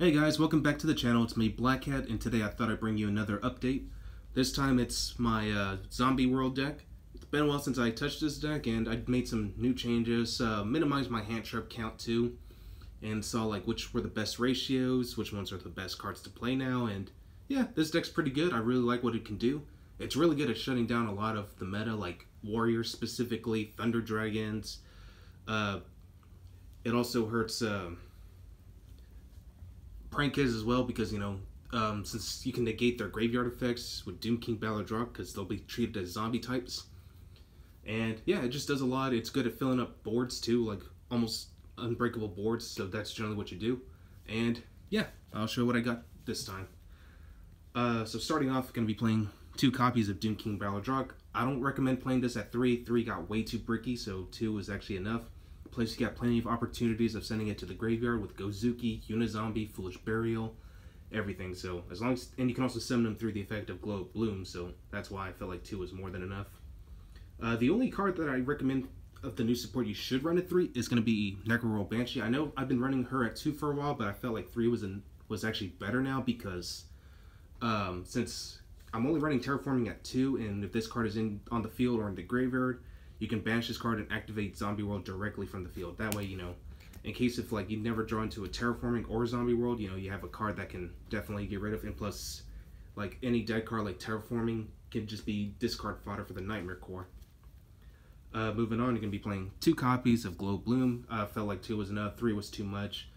Hey guys, welcome back to the channel. It's me, Black Hat, and today I thought I'd bring you another update. This time it's my Zombie World deck. It's been a while since I touched this deck, and I made some new changes, minimized my hand trap count too, and saw like which were the best ratios, which ones are the best cards to play now, and yeah, this deck's pretty good. I really like what it can do. It's really good at shutting down a lot of the meta, like Warriors specifically, Thunder Dragons. It also hurts Prankers as well because, since you can negate their graveyard effects with Doom King Baladrock because they'll be treated as zombie types. And yeah, it just does a lot. It's good at filling up boards too, like almost unbreakable boards, so that's generally what you do. And yeah, I'll show what I got this time. So starting off, I'm going to be playing 2 copies of Doom King Baladrock. I don't recommend playing this at 3. 3 got way too bricky, so 2 is actually enough. Plus, you got plenty of opportunities of sending it to the graveyard with Gozuki, Unizombie, Foolish Burial, everything. So as long as, and you can also send them through the effect of Glow of Bloom. So that's why I felt like 2 is more than enough. The only card that I recommend of the new support you should run at 3 is going to be Necroroll Banshee. I know I've been running her at 2 for a while, but I felt like 3 was actually better now because since I'm only running Terraforming at 2, and if this card is on the field or in the graveyard, you can banish this card and activate Zombie World directly from the field. That way, in case if like you never draw into a Terraforming or Zombie World, you have a card that can definitely get rid of. And plus, like any dead card like Terraforming can just be discard fodder for the Nightmare Core. Moving on, you're gonna be playing 2 copies of Glow Bloom. Felt like 2 was enough. 3 was too much.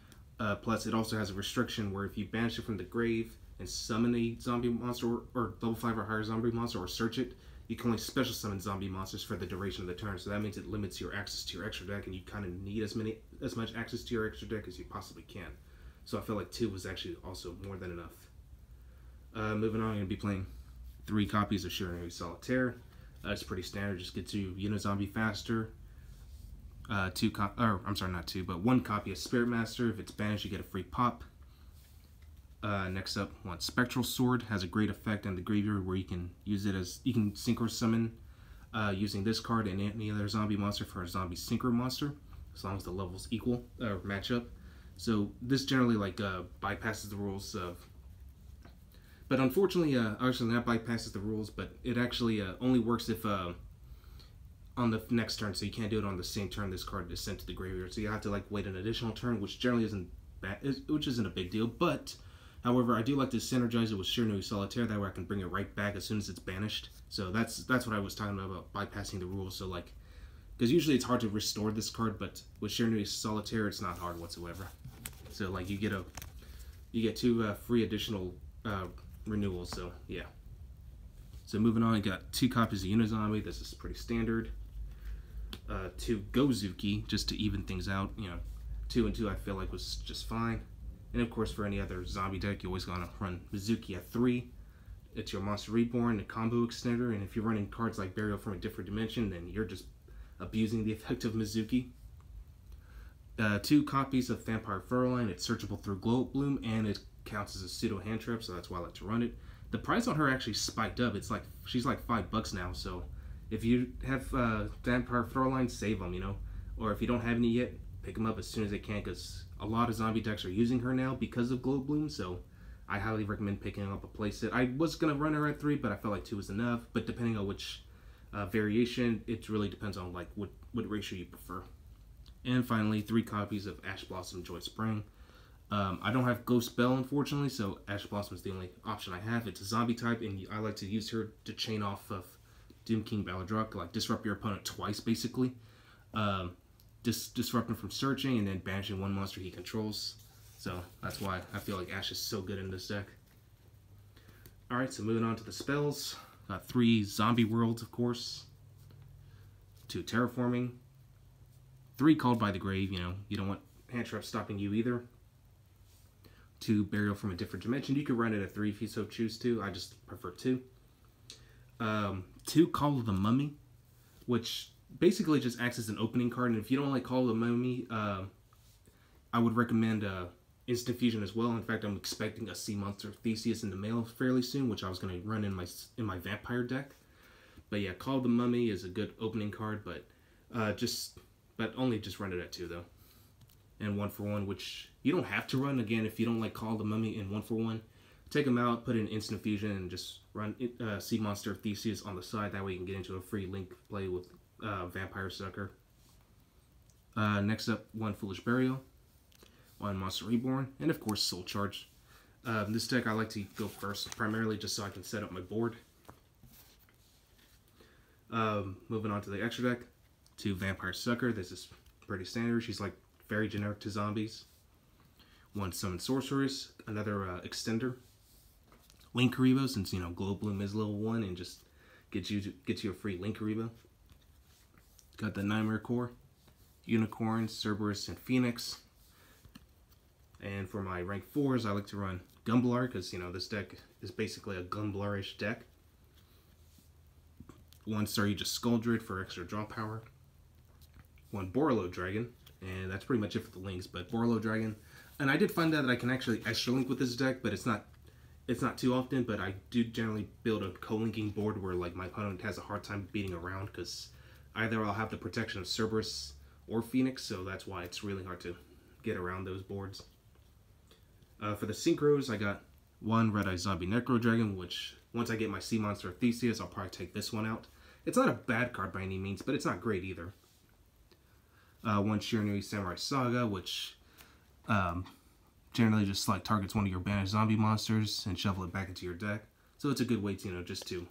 Plus, it also has a restriction where if you banish it from the grave and summon a zombie monster or level 5 or higher zombie monster or search it, you can only special summon zombie monsters for the duration of the turn. So that means it limits your access to your extra deck, and you kind of need as much access to your extra deck as you possibly can. So I feel like 2 was actually also more than enough. Moving on, I'm going to be playing 3 copies of Shiranui Solitaire. It's pretty standard. Just gets you Unizombie faster. 1 copy of Spirit Master. If it's banished, you get a free pop. Next up, Spectral Sword has a great effect in the graveyard where you can use it as, you can synchro summon using this card and any other zombie monster for a zombie synchro monster, as long as the levels equal or match up. So this generally bypasses the rules of, but unfortunately, actually not bypasses the rules, but it actually only works if on the next turn. So you can't do it on the same turn this card is sent to the graveyard. So you have to wait an additional turn, which generally isn't which isn't a big deal, but. However, I do like to synergize it with Shiranui Solitaire, that way I can bring it right back as soon as it's banished. So that's what I was talking about bypassing the rules. So because usually it's hard to restore this card, but with Shiranui Solitaire, it's not hard whatsoever. So you get 2 free additional renewals. So yeah. So moving on, I got 2 copies of Unizombie. This is pretty standard. 2 Gozuki just to even things out. 2 and 2 I feel like was just fine. And of course, for any other zombie deck, you always gonna run Mizuki at 3. It's your Monster Reborn, a combo extender, and if you're running cards like Burial from a Different Dimension, then you're just abusing the effect of Mizuki. 2 copies of Vampire Furline. It's searchable through Glow Bloom, and it counts as a pseudo hand trap, so that's why I like to run it. The price on her actually spiked up. It's she's like $5 now. So if you have Vampire Furline, save them, or if you don't have any yet, pick them up as soon as they can, because a lot of zombie decks are using her now because of Glow Bloom, so I highly recommend picking up a playset. I was going to run her at 3, but I felt like 2 was enough, but depending on which variation, it really depends on what ratio you prefer. And finally, 3 copies of Ash Blossom Joy Spring. I don't have Ghost Belle, unfortunately, so Ash Blossom is the only option I have. It's a zombie type, and I like to use her to chain off of Doom King Baladrock, disrupt your opponent twice, basically. Disrupt him from searching and then banishing 1 monster he controls. So that's why I feel like Ash is so good in this deck. Alright, so moving on to the spells. Got 3 Zombie Worlds, of course. 2 Terraforming. 3 Called by the Grave, you don't want hand traps stopping you either. 2 Burial from a Different Dimension. You could run it at 3 if you so choose to. I just prefer 2. 2 Call of the Mummy, which basically just acts as an opening card, and if you don't like Call of the Mummy, I would recommend Instant Fusion as well. In fact, I'm expecting a Sea Monster Theseus in the mail fairly soon, which I was going to run in my Vampire deck. But yeah, Call of the Mummy is a good opening card, but only just run it at 2 though. And 1 for 1, which You don't have to run, again, if you don't like Call of the Mummy in 1-for-1. Take them out, put in Instant Fusion, and just run Sea Monster Theseus on the side. That way you can get into a free Link play with Vampire Sucker. Next up, 1 Foolish Burial, 1 Monster Reborn, and of course Soul Charge. This deck I like to go first, primarily just so I can set up my board. Moving on to the extra deck, 2 Vampire Sucker. This is pretty standard. She's like very generic to zombies. 1 Summon Sorceress, another extender. Linkuriboh, since Glow Bloom is level 1 and just gets you a free Linkuriboh. Got the Nightmare Core, Unicorn, Cerberus, and Phoenix. And for my rank 4s, I like to run Gumblar, because this deck is basically a Gumblar-ish deck. 1 Saryuja Skuldred for extra draw power. 1 Borreload Dragon, and that's pretty much it for the links. But Borreload Dragon, and I did find that I can actually extra link with this deck, but it's not too often. But I do generally build a co-linking board where like my opponent has a hard time beating around, because either I'll have the protection of Cerberus or Phoenix, so that's why it's really hard to get around those boards. For the synchros, I got 1 Red Eye Zombie Necro Dragon, which once I get my Sea Monster Theseus, I'll probably take this one out. It's not a bad card by any means, but it's not great either. 1 Shiranui Samurai Saga, which generally just like targets one of your banished zombie monsters and shuffle it back into your deck. So it's a good way to, just to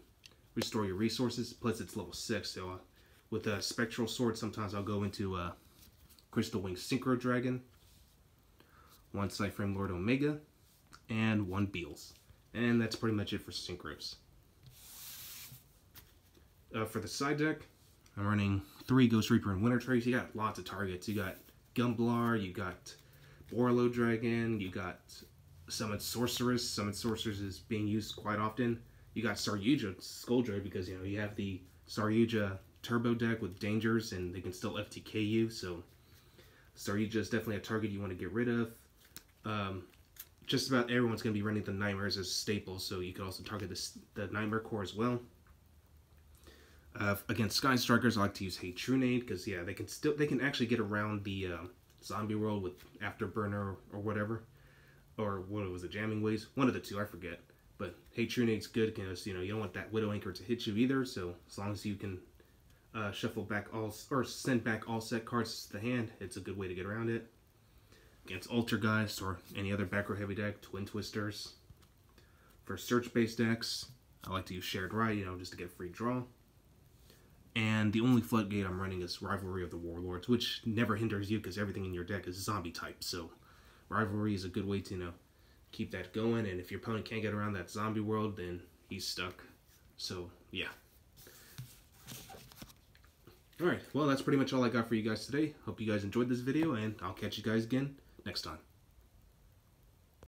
restore your resources. Plus it's level 6, so with a Spectral Sword, sometimes I'll go into Crystal Wing Synchro Dragon, 1 Cyframe Lord Omega, and 1 Beals. And that's pretty much it for synchros. For the side deck, I'm running 3 Ghost Reaper and Winter Trace. You got lots of targets. You got Gumblar, you got Borreload Dragon, you got Summon Sorceress. Summon Sorceress is being used quite often. You got Saryuja Skuldred, because you have the Saryuja Turbo deck with dangers, and they can still FTK you. So Saryuja is definitely a target you want to get rid of. Just about everyone's going to be running the Nightmares as staples, so you can also target the Nightmare Core as well. Against Sky Strikers, I like to use Hatronade, because yeah, they can actually get around the zombie world with Afterburner or whatever, or what was it, Jamming Waves? One of the two, I forget. But Hatronade's good because you don't want that Widow Anchor to hit you either. So as long as you can shuffle back or send back all set cards to the hand, it's a good way to get around it. Against Altergeist or any other back row heavy deck, Twin Twisters. For search-based decks, I like to use Shared Right, just to get a free draw. And the only floodgate I'm running is Rivalry of the Warlords, which never hinders you because everything in your deck is zombie type. So Rivalry is a good way to keep that going. And if your opponent can't get around that zombie world, then he's stuck. So yeah. Alright, well that's pretty much all I got for you guys today. Hope you guys enjoyed this video, and I'll catch you guys again next time.